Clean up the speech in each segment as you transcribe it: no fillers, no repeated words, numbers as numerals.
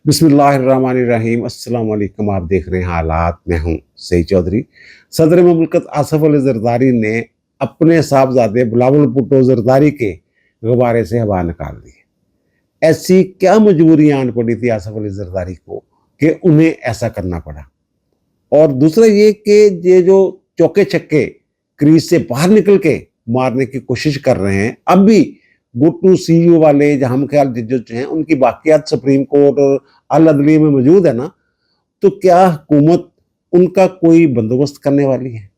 बिस्मिल्लाहिर्रहमानिर्रहीम। अस्सलाम वालेकुम। आप देख रहे हैं हालात। मैं हूँ सईद चौधरी। सदर मुमलिकत आसफ अली जरदारी ने अपने साहबजादे बिलावल भुट्टो जरदारी के गुब्बारे से हवा निकाल दी। ऐसी क्या मजबूरी आन पड़ी थी आसफ अली जरदारी को कि उन्हें ऐसा करना पड़ा। और दूसरा ये कि ये जो चौके छक्के क्रीज से बाहर निकल के मारने की कोशिश कर रहे हैं, अब भी गुट्टू सीयू वाले हम ख्याल जो हैं उनकी बाकियात सुप्रीम कोर्ट और अल अदलिया में मौजूद है ना, तो क्या हुकूमत उनका कोई बंदोबस्त करने वाली है?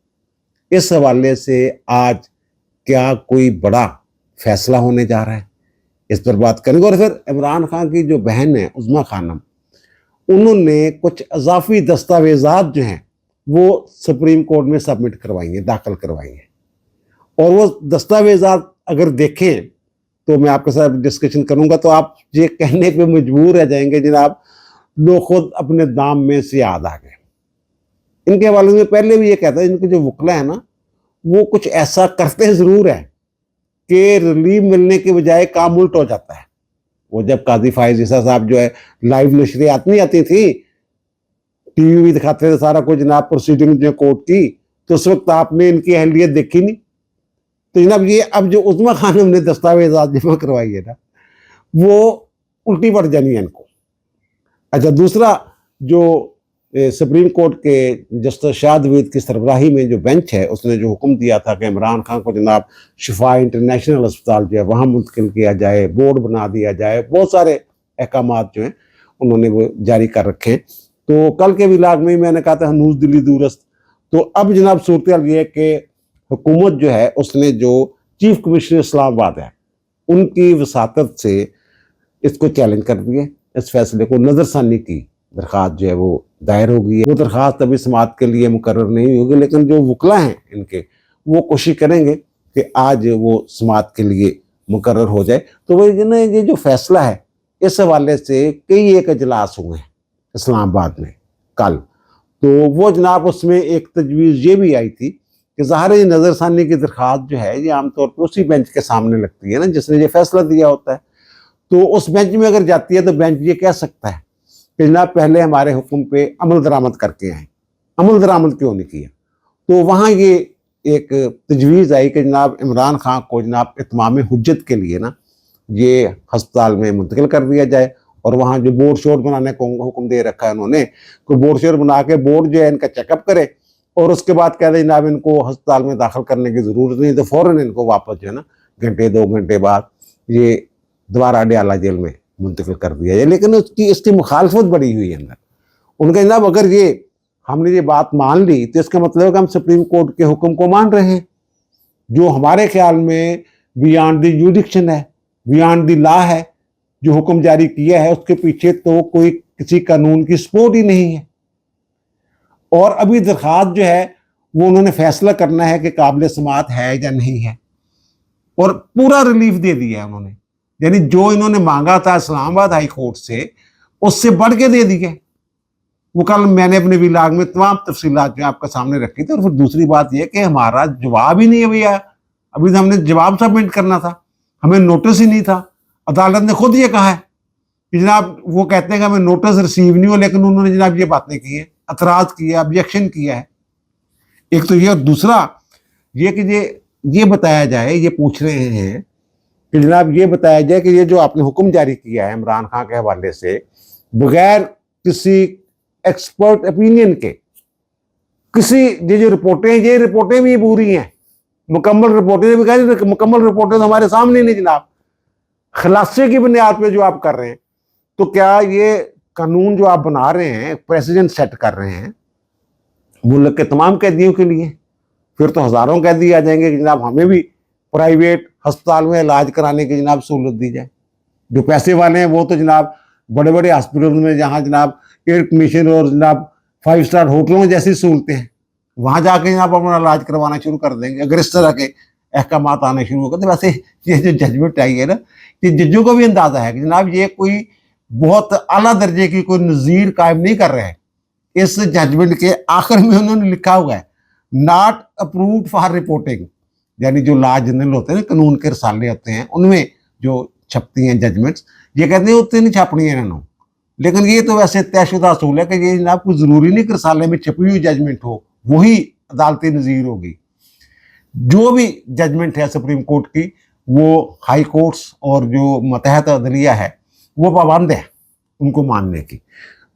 इस हवाले से आज क्या कोई बड़ा फैसला होने जा रहा है, इस पर बात करेंगे। और फिर इमरान खान की जो बहन है उज़्मा खानम, उन्होंने कुछ अजाफी दस्तावेजात जो हैं वो सुप्रीम कोर्ट में सबमिट करवाई हैं, दाखिल करवाई हैं। और वो दस्तावेजात अगर देखें तो मैं आपके साथ डिस्कशन करूंगा तो आप ये कहने पे मजबूर रह जाएंगे जनाब, लोग खुद अपने दाम में से याद आ गए। इनके हवाले में पहले भी ये कहता है, इनके जो वकला है ना वो कुछ ऐसा करते जरूर है कि रिलीफ मिलने के बजाय काम उल्ट हो जाता है। वो जब काजी फायज ईसा साहब जो है लाइव नशरियात नहीं आती थी, टीवी भी दिखाते थे सारा कुछ जनाब, प्रोसीडिंग जो कोर्ट की, तो उस वक्त आपने इनकी अहलियत देखी नहीं। तो जनाब ये अब जो उज़्मा खानम ने दस्तावेजात जमा करवाई है ना, वो उल्टी पड़ जानी है इनको। अच्छा, दूसरा जो सुप्रीम कोर्ट के जस्टिस शाहदवीद की सरबराही में जो बेंच है उसने जो हुक्म दिया था कि इमरान खान को जनाब शिफा इंटरनेशनल अस्पताल जो है वहाँ मुंतकिल किया जाए, बोर्ड बना दिया जाए, बहुत सारे अहकामात जो हैं उन्होंने वो जारी कर रखे हैं। तो कल के विलाग में मैंने कहा था हनूज दिली दूरस्त। तो अब जनाब सूरत हाल ये है कि हुकूमत जो है उसने जो चीफ कमिश्नर इस्लामाबाद है उनकी वसातत से इसको चैलेंज कर दिए। इस फैसले को नज़रसानी की दरख्वास्त जो है वो दायर हो गई है। वो दरख्वास्त अभी समात के लिए मुकर्रर नहीं होगी, लेकिन जो वकला हैं इनके वो कोशिश करेंगे कि आज वो समात के लिए मुकर्रर हो जाए। तो वही ये जो फैसला है इस हवाले से कई एक इजलास हुए हैं इस्लामाबाद में कल। तो वो जनाब उसमें एक तजवीज़ ये भी आई थी कि ज़ाहिर है नज़रसानी की दरख्वास्त जो है ये आमतौर पर उसी बेंच के सामने लगती है ना जिसने ये फैसला दिया होता है। तो उस बेंच में अगर जाती है तो बेंच ये कह सकता है कि जनाब पहले हमारे हुक्म पे अमल दरामद करके आए, अमल दरामद क्यों नहीं किया। तो वहाँ ये एक तजवीज़ आई कि जनाब इमरान खान को जनाब इत्माम हुज्जत के लिए ना ये हस्पताल में मुंतकिल कर दिया जाए। और वहाँ जो बोर्ड शोर्ड बनाने को हुक्म दे रखा है उन्होंने, कोई बोर्ड शोर्ड बना के बोर्ड जो है इनका चेकअप करे और उसके बाद कह दे जनाब इनको अस्पताल में दाखिल करने की ज़रूरत नहीं, तो फ़ौरन इनको वापस जो है ना घंटे 2 घंटे बाद ये दोबारा अडयाला जेल में मुंतकिल कर दिया जाए। लेकिन इसकी मुखालफत बड़ी हुई है अंदर। उनका जनाब अगर ये हमने ये बात मान ली तो इसका मतलब है कि हम सुप्रीम कोर्ट के हुक्म को मान रहे हैं, जो हमारे ख्याल में बियॉन्ड द जुडिक्शन है, बियॉन्ड द लॉ है। जो हुक्म जारी किया है उसके पीछे तो कोई किसी कानून की सपोर्ट ही नहीं है। और अभी दरख्वास्त जो है वो उन्होंने फैसला करना है कि काबिल समात है या नहीं है, और पूरा रिलीफ दे दिया है उन्होंने। यानी जो इन्होंने मांगा था इस्लामाबाद हाई कोर्ट से उससे बढ़ के दे दिए। वो कल मैंने अपने विलाग में तमाम तफसीलात जो आपके सामने रखी थी। और फिर दूसरी बात यह कि हमारा जवाब ही नहीं अभी आया। अभी तो हमने जवाब सबमिट करना था, हमें नोटिस ही नहीं था। अदालत ने खुद ये कहा है कि जनाब वो कहते हैं कि हमें नोटिस रिसीव नहीं हो, लेकिन उन्होंने जनाब ये बातें की है, एतराज किया, ऑब्जेक्शन किया है। एक तो ये, और दूसरा ये कि ये बताया जाए, ये पूछ रहे हैं कि जनाब ये बताया जाए कि ये जो आपने हुक्म जारी किया है इमरान खान के हवाले से बगैर किसी एक्सपर्ट ओपिनियन के, किसी ये जो रिपोर्टें हैं ये रिपोर्टें भी बुरी हैं, मुकम्मल रिपोर्टें भी कह, मुकम्मल रिपोर्टें तो हमारे सामने नहीं जनाब, खुलासे की बुनियाद पे जो आप कर रहे हैं। तो क्या ये कानून जो आप बना रहे हैं, प्रेसिडेंट सेट कर रहे हैं मुल्क के तमाम कैदियों के लिए, फिर तो हज़ारों कैदी आ जाएंगे कि जनाब हमें भी प्राइवेट अस्पताल में इलाज कराने की जनाब सहूलत दी जाए। जो पैसे वाले हैं वो तो जनाब बड़े बड़े हॉस्पिटल में जहाँ जनाब एयर कंडीशन और जनाब 5 स्टार होटलों में जैसी सहूलतें हैं वहाँ जाके जनाब अपना इलाज करवाना शुरू कर देंगे अगर इस तरह के अहकाम आने शुरू हो गए। तो वैसे ये जो जजमेंट आई है ना, ये जजों को भी अंदाजा है कि जनाब ये कोई बहुत आला दर्जे की कोई नज़ीर कायम नहीं कर रहे हैं। इस जजमेंट के आखिर में उन्होंने लिखा हुआ है नॉट अप्रूव्ड फॉर रिपोर्टिंग। यानी जो लॉ जनरल होते हैं ना, कानून के रसाले होते हैं, उनमें जो छपती हैं जजमेंट्स, ये कहते हैं उत्ते नहीं छापनी है इन्होंने, लेकिन ये तो वैसे तयशुदा असूल है कि ये जनाब कोई ज़रूरी नहीं कि रसाले में छपी हुई जजमेंट हो, वही अदालती नज़ीर होगी। जो भी जजमेंट है सुप्रीम कोर्ट की, वो हाई कोर्ट्स और जो मतहत अदलिया है वो पाबंद है उनको मानने की।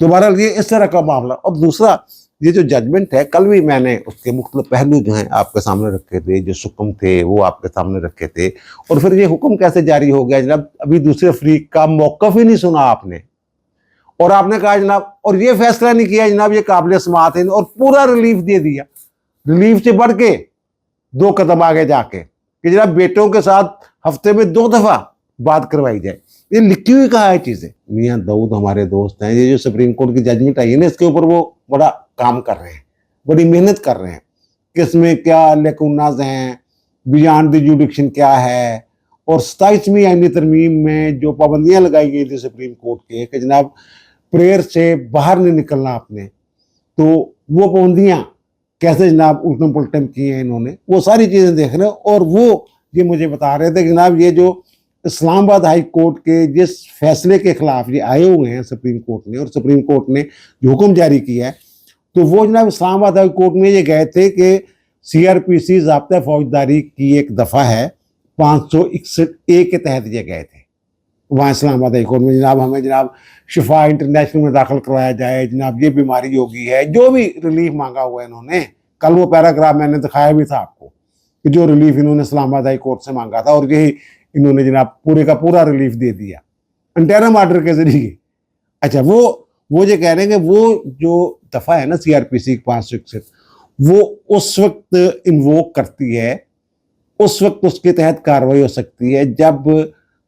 तो बहरहाल ये इस तरह का मामला। और दूसरा, ये जो जजमेंट है, कल भी मैंने उसके मुख्तलिफ पहलू जो हैं आपके सामने रखे थे, जो हुक्म थे वो आपके सामने रखे थे। और फिर ये हुक्म कैसे जारी हो गया जनाब, अभी दूसरे फरीक का मौक़िफ़ ही नहीं सुना आपने, और आपने कहा जनाब, और ये फैसला नहीं किया जनाब ये काबिल समाअत है, और पूरा रिलीफ दे दिया, रिलीफ से बढ़ के 2 कदम आगे जाके कि जनाब बेटों के साथ हफ्ते में 2 दफ़ा बात करवाई जाए। ये लिखी हुई कहा है चीज़ें। मियाँ दाऊद हमारे दोस्त हैं, ये जो सुप्रीम कोर्ट की जजमेंट आई है ना, इसके ऊपर वो बड़ा काम कर रहे हैं, बड़ी मेहनत कर रहे हैं कि इसमें क्या लेकुनाज हैं, बियॉन्ड द जुडिक्शन क्या है, और 27वीं आईनी तरमीम में जो पाबंदियाँ लगाई गई थी सुप्रीम कोर्ट के कि जनाब प्रेयर से बाहर नहीं निकलना आपने, तो वो पाबंदियाँ कैसे जनाब उल्टम पुल्टम किए हैं इन्होंने, वो सारी चीज़ें देख रहे हैं। और वो ये मुझे बता रहे थे कि जनाब ये जो इस्लामाबाद हाई कोर्ट के जिस फैसले के खिलाफ ये आए हुए हैं सुप्रीम कोर्ट ने, और सुप्रीम कोर्ट ने जो हुक्म जारी किया है, तो वो जनाब इस्लामाबाद हाई कोर्ट में ये गए थे कि CRPC ज़ाब्ता फौजदारी की एक दफ़ा है 561A के तहत ये गए थे वहाँ इस्लामाबाद हाई कोर्ट में, जनाब हमें जनाब शिफा इंटरनेशनल में दाखिल करवाया जाए, जनाब ये बीमारी होगी है, जो भी रिलीफ मांगा हुआ है इन्होंने। कल वो पैराग्राफ मैंने दिखाया भी था आपको कि जो रिलीफ इन्होंने इस्लामाबाद हाई कोर्ट से मांगा था, और यही इन्होंने जनाब पूरे का पूरा रिलीफ दे दिया इंटरिम ऑर्डर के जरिए। अच्छा, वो ये कह रहे हैं कि वो जो दफ़ा है ना CRPC 561, वो उस वक्त इन्वोक करती है, उस वक्त उसके तहत कार्रवाई हो सकती है जब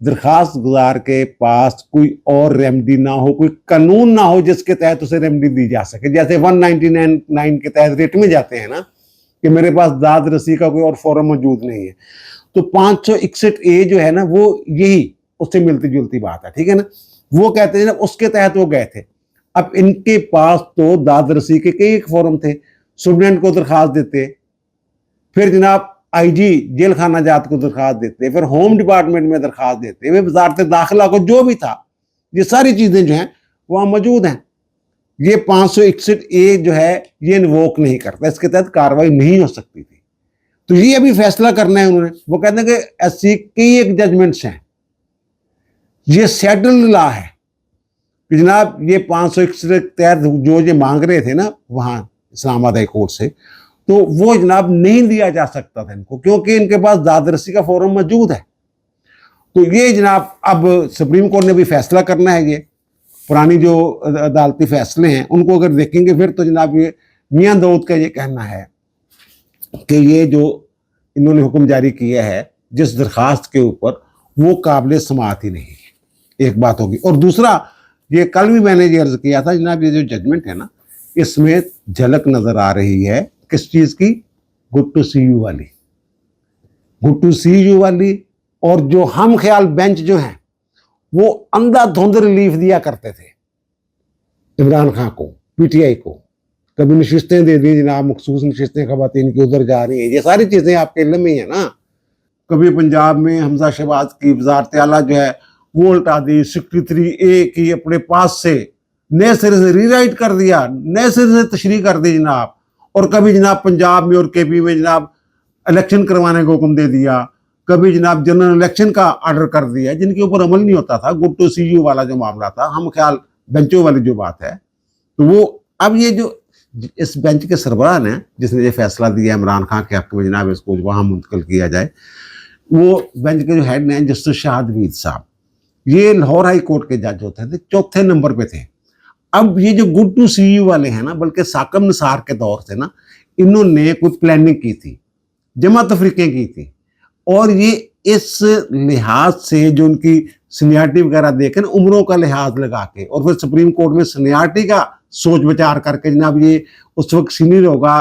दरखास्त गुजार के पास कोई और रेमडी ना हो, कोई कानून ना हो जिसके तहत उसे रेमडी दी जा सके। जैसे 199 के तहत रेट में जाते हैं ना कि मेरे पास दाद रसी का कोई और फॉर्म मौजूद नहीं है, तो 561A जो है ना, वो यही उससे मिलती जुलती बात है, ठीक है ना। वो कहते हैं ना उसके तहत वो गए थे। अब इनके पास तो दाद रसी के कई एक फॉर्म थे, सुप्रीडेंट को दरखास्त देते, फिर जनाब IG जेल खाना जात को दरखास्त देते, फिर होम डिपार्टमेंट में दरखास्त देते, वे वजारत दाखिला को जो भी था, ये सारी चीज़ें जो हैं वहाँ मौजूद हैं। ये 561A जो है ये इन्वोक नहीं करता, इसके तहत कार्रवाई नहीं हो सकती थी। तो ये अभी फैसला करना है उन्होंने। वो कहते हैं कि ऐसी कई एक जजमेंट्स हैं, ये सेटल्ड लॉ है कि जनाब ये 561 के तहत जो ये मांग रहे थे ना वहाँ इस्लामाबाद हाई कोर्ट से, तो वो जनाब नहीं दिया जा सकता था इनको, क्योंकि इनके पास दादरसी का फॉर्म मौजूद है। तो ये जनाब अब सुप्रीम कोर्ट ने भी फैसला करना है। ये पुरानी जो अदालती फैसले हैं उनको अगर देखेंगे फिर तो जनाब ये मियाँ दाऊद का ये कहना है कि ये जो इन्होंने हुक्म जारी किया है जिस दरखास्त के ऊपर, वो काबिल समाअत ही नहीं है। एक बात होगी। और दूसरा, ये कल भी मैंने ये अर्ज किया था जनाब, ये जो जजमेंट है ना, इसमें झलक नजर आ रही है किस चीज की, गुड टू सी यू वाली, गुड टू सी यू वाली। और जो हम ख्याल बेंच जो हैं वो अंधाधुंध रिलीफ दिया करते थे इमरान खान को, PTI को। कभी नशिस्तें दे दी जनाब, मखसूस नशिस्तें खवातीन की उधर जा रही हैं, ये सारी चीजें आपके इल्म में ही है ना। कभी पंजाब में हमजा शहबाज की वजारत आला जो है वो उल्टा दी, 63A की अपने पास से नए सिरे से रीराइट कर दिया, नए सिरे से तशरीह कर दी जनाब। और कभी जनाब पंजाब में और KP में जनाब इलेक्शन करवाने का हुक्म दे दिया, कभी जनाब जनरल इलेक्शन का ऑर्डर कर दिया जिनके ऊपर अमल नहीं होता था। गुड टू सी यू वाला जो मामला था, हम ख्याल बेंचों वाली जो बात है, तो वो अब ये जो इस बेंच के सरबराह ने जिसने ये फैसला दिया इमरान खान के हक में जनाब इसको वहाँ मुंतकिल किया जाए, वो बेंच के जो हेड हैं जस्टिस शाहद हमीद साहब, ये लाहौर हाई कोर्ट के जज होते थे, 4थे नंबर पे थे। अब ये जो गुड टू सी यू वाले हैं ना, बल्कि साकम निसार के दौर से ना, इन्होंने कुछ प्लानिंग की थी, जमा तफरीकें की थी, और ये इस लिहाज से जो उनकी सीनियरिटी वगैरह देकर उम्रों का लिहाज लगा के, और फिर सुप्रीम कोर्ट में सीनियरिटी का सोच विचार करके जनाब ये उस वक्त सीनियर होगा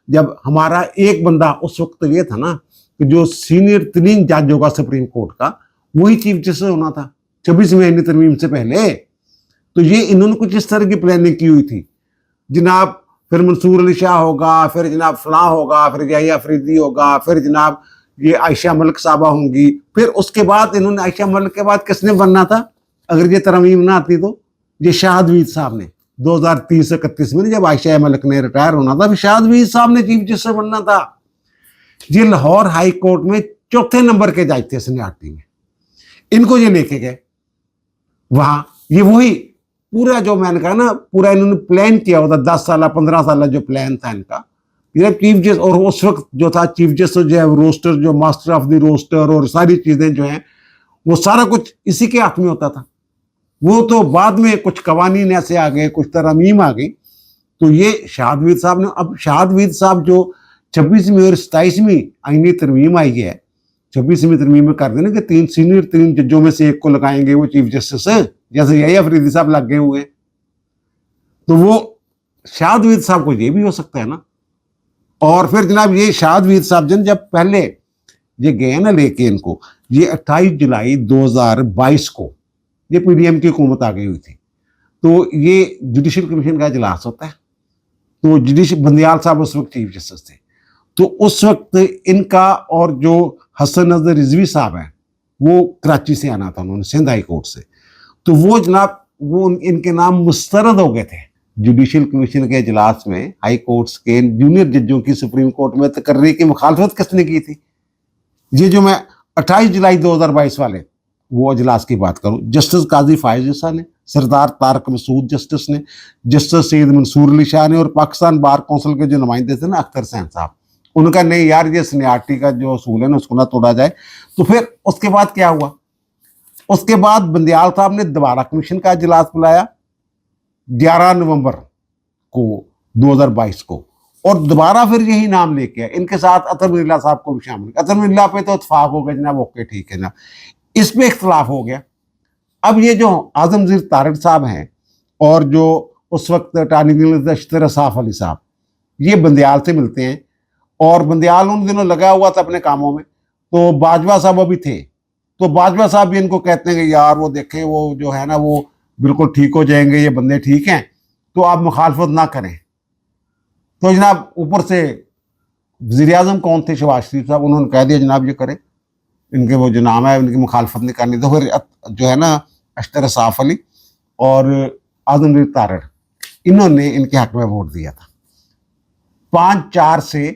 जब हमारा एक बंदा, उस वक्त तो ये था ना कि जो सीनियर तरीन जज होगा सुप्रीम कोर्ट का वही चीफ जस्टिस होना था 26वीं तरमीम से पहले। तो ये इन्होंने कुछ इस तरह की प्लानिंग की हुई थी जनाब। फिर मंसूर अली शाह होगा, फिर जनाब फलां होगा, फिर याहिया अफरीदी होगा, फिर जनाब ये आयशा मलिक साहबा होंगी। फिर उसके बाद इन्होंने आयशा मलिक के बाद किसने बनना था अगर ये तरमीम ना आती तो ये शाहदवीद साहब ने 2030-31 में जब आयशा मलिक ने रिटायर होना था, शाहदवीद साहब ने चीफ जस्टिस बनना था। ये लाहौर हाई कोर्ट में चौथे नंबर के जज थे सीनियरिटी में। इनको ये लेके गए वहां, ये वही पूरा जो मैंने कहा ना, पूरा इन्होंने प्लान किया होता, 10 साल 15 साल जो प्लान था इनका, ये चीफ जस्टिस। और उस वक्त जो था चीफ जस्टिस जो है रोस्टर, जो मास्टर ऑफ द रोस्टर और सारी चीजें जो हैं, वो सारा कुछ इसी के हाथ में होता था। वो तो बाद में कुछ कवानीन ऐसे आ गए, कुछ तरमीम आ गई, तो ये शाहदवीद साहब ने, अब शाहदवीद साहब जो 26वीं और 27वीं आईनी तरमीम आई है, 26वीं तरमीम में कर देना कि 3 सीनियर 3 जजों में से एक को लगाएंगे वो चीफ जस्टिस है, जैसे यही अफरीदी साहब लग गए हुए, तो वो शाहदवीद साहब को ये भी हो सकता है ना। और फिर जनाब ये शाहदवीद साहब जब पहले ये गए ना लेके इनको, ये 28 जुलाई 2022 को ये पीडीएम की हुकूमत आ गई हुई थी, तो ये जुडिशल कमीशन का इजलास होता है, तो जुडिशल बंदियाल साहब उस वक्त चीफ जस्टिस थे, तो उस वक्त इनका और जो हसन नजर रिजवी साहब हैं वो कराची से आना था, उन्होंने सिंध हाई कोर्ट से, तो वो जनाब वो इनके नाम मुस्तरद हो गए थे जुडिशल कमीशन के इजलास में। हाई कोर्ट्स के जूनियर जजों की सुप्रीम कोर्ट में तकर्री की मुखालफत किसने की थी? ये जो मैं 28 जुलाई 2022 वाले वो इजलास की बात करूं, जस्टिस काजी फायज ईसा ने, सरदार तारक मसूद जस्टिस ने, जस्टिस सैयद मंसूर अली शाह ने, और पाकिस्तान बार कौंसिल के जो नुमाइंदे थे ना अख्तर सैन साहब, उनका नहीं यार ये सीनियरिटी का जो असूल है ना उसको ना तोड़ा जाए। तो फिर उसके बाद क्या हुआ? उसके बाद बंदियाल साहब ने दोबारा कमीशन का इजलास बुलाया 11 नवंबर को 2022 को, और दोबारा फिर यही नाम लेके आए, इनके साथ अतर मिल्ला साहब को भी शामिल। अतर मिल्ला पे तो इत्फाक हो गया जनाब, ओके ठीक है ना, इस पे इख्तलाफ हो गया। अब ये जो आजमगीर तारिक साहब हैं और जो उस वक्त अटॉर्नी जनरल अशतर असाफ अली साहब, ये बंदियाल से मिलते हैं, और बंदियाल उन दिनों लगा हुआ था अपने कामों में, तो बाजवा साहब अभी थे, तो बाजवा साहब भी इनको कहते हैं कि यार वो देखें वो जो है ना वो बिल्कुल ठीक हो जाएंगे, ये बंदे ठीक हैं, तो आप मुखालफत ना करें। तो जनाब ऊपर से वज़ीर आज़म कौन थे, शहबाज शरीफ साहब, उन्होंने कह दिया जनाब ये करें, इनके वो जो नाम है उनकी मुखालफत नहीं करनी। तो फिर जो है ना अशतर असाफ अली और आजमगीर तारिक, इन्होंने इनके हक में वोट दिया था, 5-4 से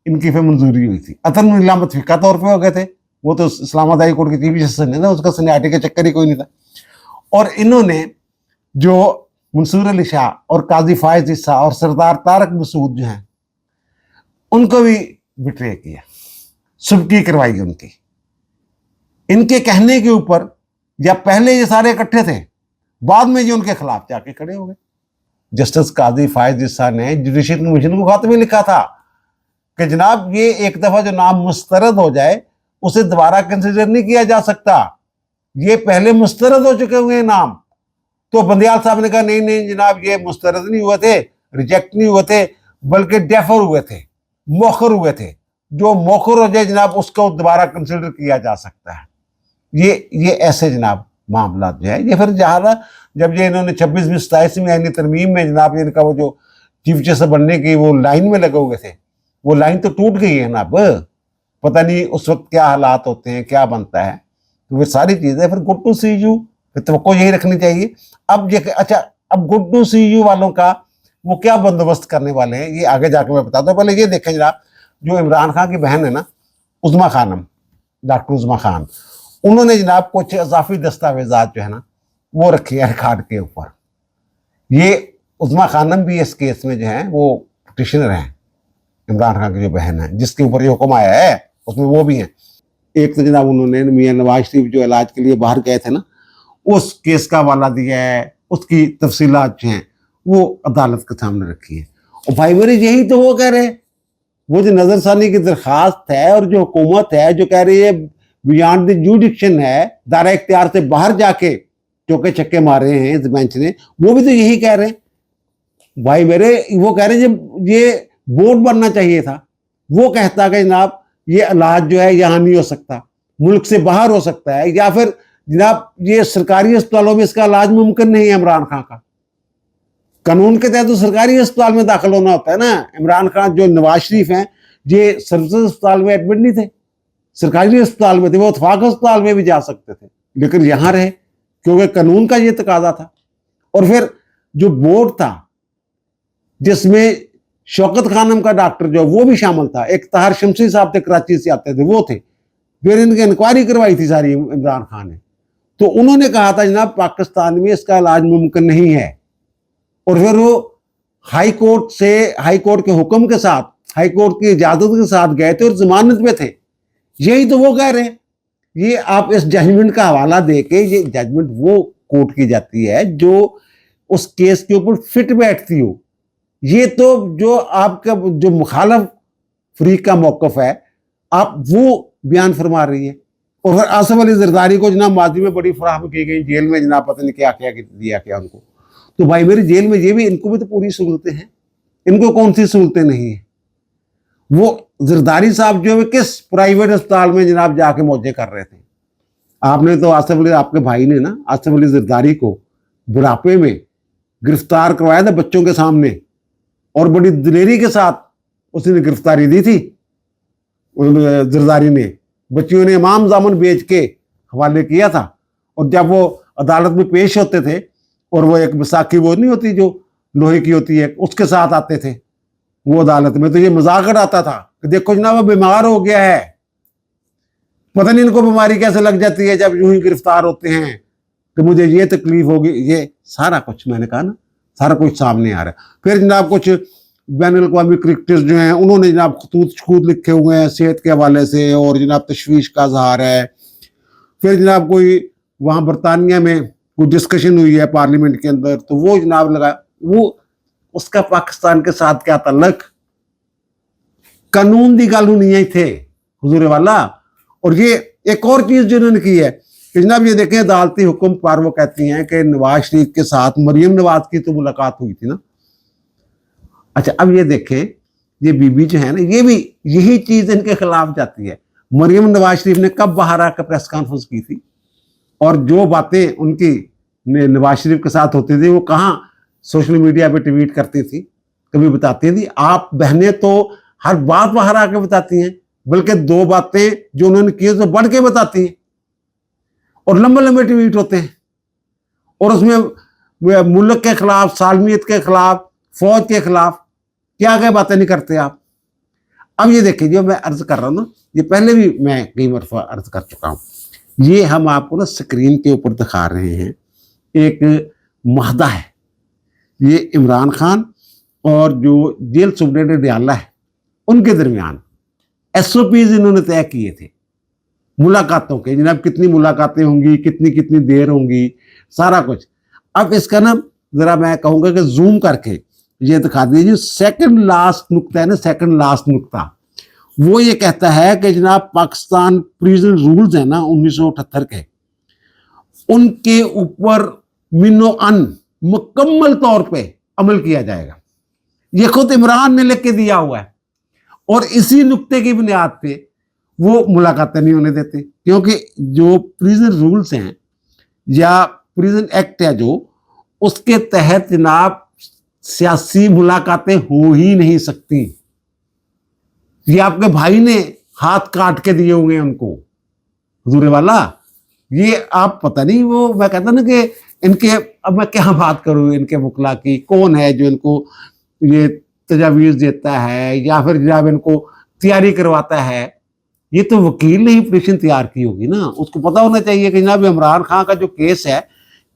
इनकी फिर मंजूरी हुई थी। अतर मिल्ला मतफिका तौर पर हो गए थे, वो तो इस्लामाबाद हाई कोर्ट के चीफ जस्टिस नहीं था, उसका सीनियरिटी का चक्कर ही कोई नहीं था। और इन्होंने जो मंसूर अली शाह और काजी फायज ईसा और सरदार तारक मसूद जो हैं उनको भी बिट्रे किया, सुबकी करवाई उनकी, इनके कहने के ऊपर। या पहले ये सारे इकट्ठे थे, बाद में ये उनके खिलाफ जाके खड़े हो गए। जस्टिस काजी फायज ईसा ने जुडिशल कमीशन को खत में लिखा था कि जनाब ये एक दफा जो नाम मुस्तरद हो जाए उसे दोबारा कंसिडर नहीं किया जा सकता, ये पहले मुस्तरद हो चुके हुए नाम। तो बंदियाल साहब ने कहा नहीं नहीं जनाब ये मुस्तरद नहीं हुए थे, रिजेक्ट नहीं हुए थे, बल्कि डेफर हुए थे, मौखर हुए थे। जो मौखर हो जाए जनाब उसको दोबारा कंसिडर किया जा सकता है। ये ऐसे जनाब मामला जो है, ये फिर जहाँ जब ये इन्होंने 26वीं 27वीं यानी तरमीम में जनाब इनका वो जो चीफ जस्टिस बनने की वो लाइन में लगे हुए थे, वो लाइन तो टूट गई है ना। अब पता नहीं उस वक्त क्या हालात होते हैं, क्या बनता है, तो वे सारी चीजें फिर गुड टू सी यू, फिर तो यही रखनी चाहिए। अब ये अच्छा, अब गुड टू सी यू वालों का वो क्या बंदोबस्त करने वाले हैं ये आगे जाकर मैं बताता हूँ। पहले ये देखें जनाब, जो इमरान खान की बहन है ना उज़मा खानम, डॉक्टर उज़मा खान, उन्होंने जनाब कुछ इजाफी दस्तावेजात जो है ना वो रखे हैं रिकॉर्ड के ऊपर। ये उज़मा खानम भी इस केस में जो है वो पिटिशनर हैं, इमरान खान की जो बहन है जिसके ऊपर ये हुक्म आया है उसमें वो भी हैं। एक तो जनाब उन्होंने मियाँ नवाज शरीफ जो इलाज के लिए बाहर गए थे ना, उस केस का हवाला दिया है, उसकी तफसीलात जो हैं वो अदालत के सामने रखी है। और भाई मेरे यही तो वो कह रहे हैं, वो जो नजरसानी की दरखास्त है और जो हुकूमत है जो कह रही है बियॉन्ड द जुडिक्शन है, दायरा इख्तियार से बाहर जाके चौके छक्के मारे हैं इस बेंच ने, वो भी तो यही कह रहे हैं। भाई मेरे वो कह रहे हैं जब ये बोर्ड बनना चाहिए था, वो कहता कि जनाब ये इलाज जो है यहाँ नहीं हो सकता, मुल्क से बाहर हो सकता है, या फिर जनाब ये सरकारी अस्पतालों में इसका इलाज मुमकिन नहीं है। इमरान खान का कानून के तहत तो सरकारी अस्पताल में दाखिल होना होता है ना। इमरान खान जो नवाज शरीफ हैं ये सर्विसेज अस्पताल में एडमिट नहीं थे, सरकारी अस्पताल में थे, वो इत्तेफाक अस्पताल में भी जा सकते थे, लेकिन यहाँ रहे क्योंकि कानून का ये तकाजा था। और फिर जो बोर्ड था जिसमें शौकत खानम का डॉक्टर जो वो भी शामिल था, एक ताहर शमसी साहब थे कराची से आते थे, वो थे, फिर इनकी इंक्वायरी करवाई थी सारी इमरान खान ने। तो उन्होंने कहा था जनाब पाकिस्तान में इसका इलाज मुमकिन नहीं है, और फिर वो हाई कोर्ट के हुक्म के साथ, हाई कोर्ट की इजाजत के साथ गए थे और जमानत पे थे। यही तो वो कह रहे हैं। ये आप इस जजमेंट का हवाला देके, ये जजमेंट वो कोर्ट की जाती है जो उस केस के ऊपर फिट बैठती हो। ये तो जो आपका जो मुखालफ फरीक का मौकफ है, आप वो बयान फरमा रही है। और फिर आसिफ अली जरदारी को जनाब माजी में बड़ी फराहम की गई, जेल में जनाब पता नहीं क्या क्या दिया क्या उनको। तो भाई मेरी जेल में ये भी, इनको भी तो पूरी सहूलतें हैं, इनको कौन सी सहूलतें नहीं है। वो जरदारी साहब जो है किस प्राइवेट अस्पताल में जनाब जाके मौजे कर रहे थे। आपने तो आसिफ अली, आपके भाई ने ना आसिफ अली जरदारी को बुढ़ापे में गिरफ्तार करवाया था बच्चों के सामने, और बड़ी दिलेरी के साथ उसने गिरफ्तारी दी थी जरदारी ने। बच्चियों ने इमाम जामुन बेच के हवाले किया था, और जब वो अदालत में पेश होते थे और वो एक बैसाखी वो नहीं होती जो लोहे की होती है, उसके साथ आते थे वो अदालत में, तो ये मजाक आता था कि देखो जनाब वो बीमार हो गया है, पता नहीं इनको बीमारी कैसे लग जाती है जब यूं ही गिरफ्तार होते हैं, कि मुझे ये तकलीफ होगी। ये सारा कुछ मैंने कहा ना, सारा कुछ सामने आ रहा है। फिर जनाब कुछ बैन अवी क्रिकेटर्स जो हैं उन्होंने जनाब खतूत लिखे हुए हैं सेहत के हवाले से, और जनाब तशवीश का इजहार है। फिर जनाब कोई वहाँ बरतानिया में कोई डिस्कशन हुई है पार्लियामेंट के अंदर, तो वो जनाब लगा, वो उसका पाकिस्तान के साथ क्या ताल्लुक, कानून दी गल नहीं थे हुजूर वाला। और ये एक और चीज जो उन्होंने की है कि जनाब ये देखें अदालती हुक्म पर वो कहती हैं कि नवाज शरीफ के साथ मरियम नवाज की तो मुलाकात हुई थी ना। अच्छा अब ये देखें, ये बीबी जो है ना, ये भी यही चीज इनके खिलाफ जाती है। मरियम नवाज शरीफ ने कब बाहर आकर प्रेस कॉन्फ्रेंस की थी, और जो बातें उनकी नवाज शरीफ के साथ होती थी वो कहाँ सोशल मीडिया पे ट्वीट करती थी, कभी बताती थी। आप बहनें तो हर बात बाहर आकर बताती हैं, बल्कि दो बातें जो उन्होंने की तो बढ़ के बताती हैं, और लंबे लंबे ट्वीट होते हैं, और उसमें मुल्क के खिलाफ, सालमियत के खिलाफ, फौज के खिलाफ क्या क्या बातें नहीं करते आप। अब ये देखिए जो मैं अर्ज कर रहा हूँ ना, ये पहले भी मैं कई मरफा अर्ज कर चुका हूँ। ये हम आपको ना स्क्रीन के ऊपर दिखा रहे हैं, एक माहदा है, ये इमरान खान और जो जेल सुप्रिटेंडेंट डियाला है उनके दरमियान SOPs इन्होंने तय किए थे मुलाकातों के। जनाब कितनी मुलाकातें होंगी, कितनी कितनी देर होंगी, सारा कुछ। अब इसका ना जरा मैं कहूँगा कि जूम करके ये दिखा दीजिए। सेकंड लास्ट नुक्ता है ना, सेकंड लास्ट नुक्ता, वो ये कहता है कि जनाब पाकिस्तान प्रिजन रूल्स है ना 1978 के, उनके ऊपर मिनो अन मुकम्मल तौर पे अमल किया जाएगा। ये खुद इमरान ने लिख के दिया हुआ है, और इसी नुक्ते की बुनियाद पे वो मुलाकातें नहीं होने देते, क्योंकि जो प्रिजन रूल्स हैं या प्रिजन एक्ट है जो, उसके तहत जनाब सियासी मुलाकातें हो ही नहीं सकती। ये आपके भाई ने हाथ काट के दिए हुए हैं उनको हुजूर वाला। ये आप पता नहीं, वो मैं कहता ना कि इनके, अब मैं क्या बात करूं इनके मुकला की, कौन है जो इनको ये तजावीज़ देता है या फिर जनाब इनको तैयारी करवाता है। ये तो वकील ने ही पिटीशन तैयार की होगी ना, उसको पता होना चाहिए कि जनाब इमरान खान का जो केस है,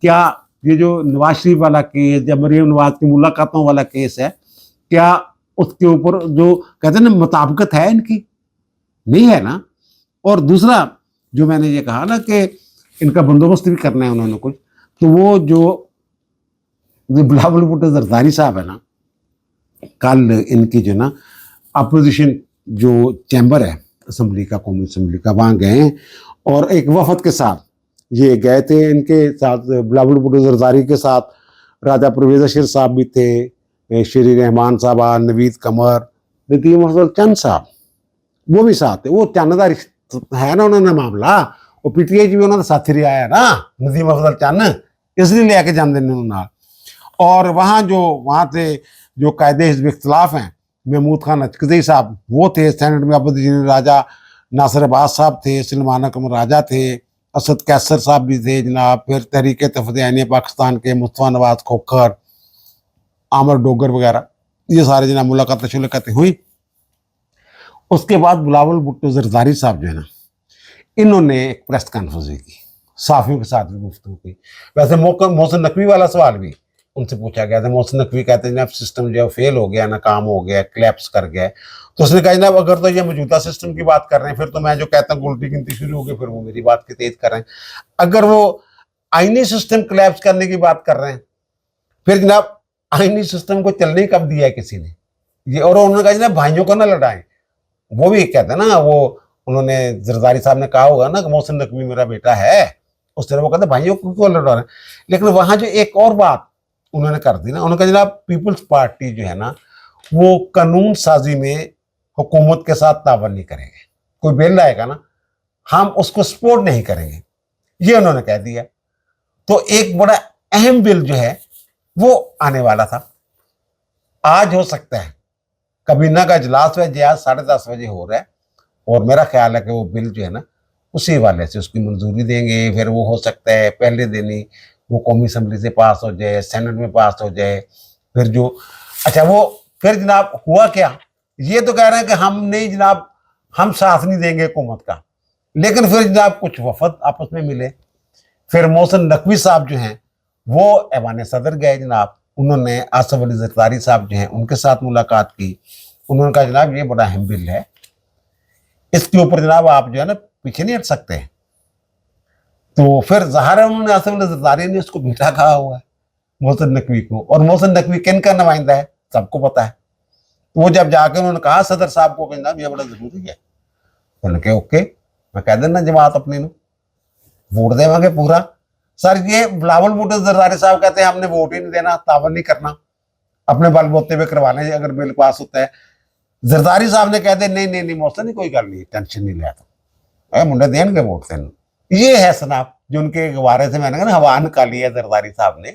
क्या ये जो नवाज शरीफ वाला केस या मरियम नवाज की मुलाकातों वाला केस है, क्या उसके ऊपर जो कहते हैं ना मुताबिकत है इनकी, नहीं है ना। और दूसरा जो मैंने ये कहा ना कि इनका बंदोबस्त भी करना है उन्होंने कुछ, तो वो जो बिलावल भुट्टो जरदारी साहब है ना, कल इनकी जो ना अपोजिशन जो चैम्बर है असम्बली का, कौमी असम्बली का, वहाँ गए और एक वफद के साथ ये गए थे। इनके साथ बिलावल भुट्टो जरदारी के साथ राजा परवेज अशर साहब भी थे, शेरी रहमान साहबा, नवीद कमर, नदीम अफजल चंद साहब वो भी साथ थे। वो चंद है ना उन्होंने मामला, वो PTI भी उन्होंने साथी रहा है ना नदीम अफजल चंद, इसलिए लेके जाते उन्होंने। और वहाँ थे जो कायदे हिज़्ब इख्तिलाफ हैं, महमूद खान अचकज़ई साहब वो थे, सेनेट में अब्दुल राजा नासिर अब्बास साहब थे, सलमान अकमर राजा थे, असद कैसर साहब भी थे जनाब, फिर तहरीक तफदयानी पाकिस्तान के मुस्तफा नवाज खोखर, आमर डोगर वगैरह, ये सारे जनाब मुलाकातें शुलाकातें हुई। उसके बाद बिलावल भुट्टो जरदारी साहब जो है ना, इन्होंने एक प्रेस कॉन्फ्रेंस भी की, साफियों के साथ भी गुफ्तगू की। वैसे मोहसिन नकवी वाला सवाल भी उनसे पूछा गया था। मोहसिन नकवी कहते हैं जनाब सिस्टम जो है फेल हो गया, नाकाम हो गया, क्लैप्स कर गया। तो उसने कहा जनाब अगर तो ये मौजूदा सिस्टम की बात कर रहे हैं, फिर तो मैं जो कहता हूँ उल्टी गिनती शुरू हो गई, फिर वो मेरी बात की तेज कर रहे हैं। अगर वो आईनी सिस्टम क्लैप्स करने की बात कर रहे हैं, फिर जनाब आईनी सिस्टम को चलने कब दिया है किसी ने? ये और उन्होंने कहा जनाब भाइयों को ना लड़ाएं। वो भी कहते हैं ना, वो उन्होंने जरदारी साहब ने कहा होगा ना कि मोहसिन नकवी मेरा बेटा है, उस तरह वो कहते भाइयों को क्यों लड़ा रहे हैं। लेकिन वहां जो एक और बात उन्होंने कर दी ना, उन्होंने कहा जनाब पीपल्स पार्टी जो है ना वो कानून साजी में हुकूमत के साथ तावन नहीं करेंगे। कोई बिल आएगा ना, हम उसको सपोर्ट नहीं करेंगे, ये उन्होंने कह दिया। तो एक बड़ा अहम बिल जो है वो आने वाला था, आज हो सकता है। कबीना का इजलास है जो आज 10:30 बजे हो रहा है, और मेरा ख्याल है कि वो बिल जो है ना उसी वाले से उसकी मंजूरी देंगे। फिर वो हो सकता है पहले दिन ही वो कौमी असम्बली से पास हो जाए, सेनेट में पास हो जाए। फिर जो अच्छा वो फिर जनाब हुआ क्या, ये तो कह रहे हैं कि हम नहीं जनाब, हम साथ नहीं देंगे हुकूमत का। लेकिन फिर जनाब कुछ वफद आपस में मिले, फिर मोहसिन नकवी साहब जो हैं वो ऐवान सदर गए जनाब, उन्होंने आसफ अली जरदारी साहब जो हैं उनके साथ मुलाकात की। उन्होंने कहा जनाब ये बड़ा अहम बिल है, इसके ऊपर जनाब आप जो है ना पीछे नहीं हट सकते। तो फिर ज़ाहिर है उन्होंने आसफ अली जरदारी ने उसको बेटा कहा हुआ है मोहसिन नकवी को, और मोहसिन नकवी किन का नुमाइंदा है सबको पता है। तो वो जब जाके उन्होंने कहा सदर साहब को जनाब ये बड़ा जरूरी है, उन्होंने कहा ओके मैं कह देना जमात अपनी वोट देवांगे पूरा। सर ये बिलावल भुट्टो जरदारी साहब कहते हैं हमने वोट ही नहीं देना, तावन नहीं करना, अपने बलबूते पे करवा लें अगर बिल पास होता है। जरदारी साहब ने कहते नहीं नहीं नहीं मोहसिन नहीं कोई गल नहीं, टेंशन नहीं लिया तो मुंडे देंगे वोट तेन। ये है सनाब जो उनके गवारे से मैंने कहा ना हवा निकाली है जरदारी साहब ने।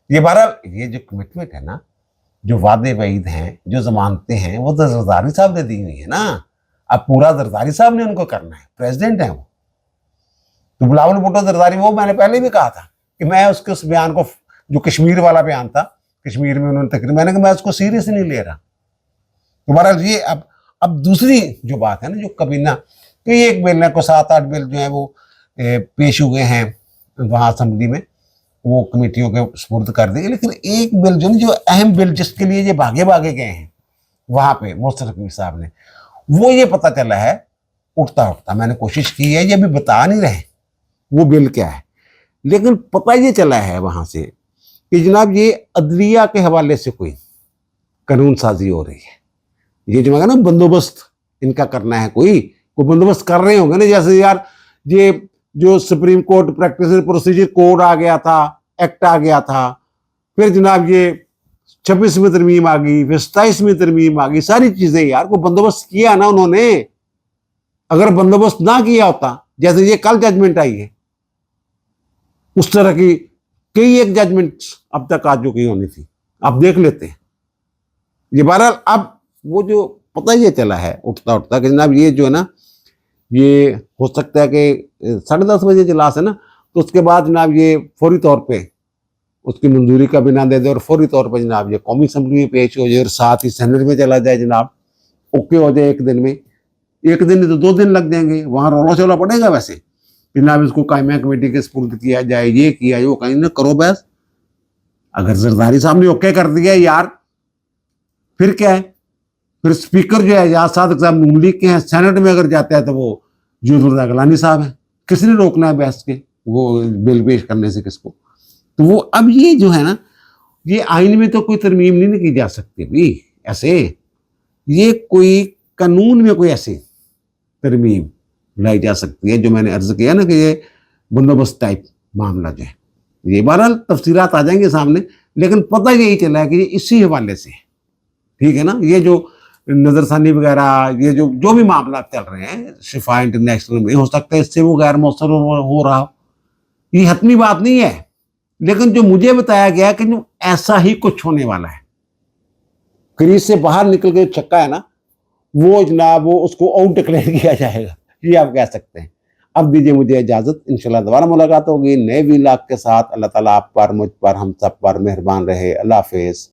ये बहरहाल ये जो कमिटमेंट है ना, जो वादे वईद हैं, जो जमानतें हैं, वो तो जरदारी साहब ने दी हुई है ना। अब पूरा जरदारी साहब ने उनको करना है, प्रेसिडेंट है वो। तो बिलावल भुट्टो जरदारी, वो मैंने पहले भी कहा था कि मैं उसके उस बयान को, जो कश्मीर वाला बयान था, कश्मीर में उन्होंने तकरीर, मैंने कहा मैं उसको सीरियस नहीं ले रहा। तुम्हारा ये अब दूसरी जो बात है ना, जो कबीना कि एक बिल ने को 7-8 बिल जो है वो पेश हुए हैं वहाँ असम्बली में, वो कमेटियों के सुपुर्द कर दिए। लेकिन एक बिल जो अहम बिल जिसके लिए ये भागे भागे गए हैं वहाँ पे मोहसिन नकवी साहब ने, वो ये पता चला है उठता उठता, मैंने कोशिश की है, ये अभी बता नहीं रहे वो बिल क्या है, लेकिन पता ये चला है वहाँ से कि जनाब ये अदलिया के हवाले से कोई कानून साजी हो रही है। ये जो ना बंदोबस्त इनका करना है, कोई बंदोबस्त कर रहे होंगे ना। जैसे यार ये जो supreme court practice procedure code आ गया था, एक्ट आ गया था, फिर जनाब ये 26वीं तरमीम आ गई, फिर 27वीं तरमीम आ गई, सारी चीजें यार को बंदोबस्त किया ना उन्होंने। अगर बंदोबस्त ना किया होता, जैसे ये कल जजमेंट आई है, उस तरह की कई एक जजमेंट अब तक आ चुकी होनी थी, आप देख लेते हैं। ये बहरहाल अब वो जो पता ये चला है उठता उठता कि जनाब ये जो है ना, ये हो सकता है कि 10:30 बजे इजलास है ना, तो उसके बाद जनाब ये फौरी तौर पे उसकी मंजूरी का बिना दे दे और फौरी तौर पे जनाब ये कौमी असम्बली में पेश हो जाए और साथ ही सेनेट में चला जाए जनाब, ओके हो जाए एक दिन में। एक दिन नहीं तो 2 दिन लग जाएंगे, वहाँ रोला चोला पड़ेगा। वैसे जनाब इसको कायमा कमेटी के सुपुर्द किया जाए, ये किया वो कहीं ना करो बस। अगर जरदारी साहब ने ओके कर दिया यार, फिर क्या है, फिर स्पीकर जो है एजाज सादिक साहब नून लीग के हैं, सेनेट में अगर जाता है तो वो यूसुफ गलानी साहब हैं। किसने रोकना है बहस के वो बिल पेश करने से किसको? तो वो अब ये जो है ना, ये आइन में तो कोई तरमीम नहीं की जा सकती भी ऐसे, ये कोई कानून में कोई ऐसी तरमीम लाई जा सकती है जो मैंने अर्ज किया ना कि ये बंदोबस्त टाइप मामला जो है। ये बहरहाल तफसीलात आ जाएंगे सामने, लेकिन पता यही चला है कि ये इसी हवाले से, ठीक है ना, ये जो नजरसानी वगैरह, ये जो भी मामला चल रहे हैं शिफा इंटरनेशनल में, हो सकता है इससे वो गैर मौसर हो रहा हो, ये हतमी बात नहीं है। लेकिन जो मुझे बताया गया कि जो ऐसा ही कुछ होने वाला है, क्रीज से बाहर निकल के छक्का है ना, वो जनाब वो उसको आउट डिक्लेयर किया जाएगा, ये आप कह सकते हैं। अब दीजिए मुझे इजाजत, इंशाल्लाह दोबारा मुलाकात होगी नए व्लॉग के साथ। अल्लाह ताला आप पर, मुझ पर, हम सब पर मेहरबान रहे। अल्लाह हाफिज।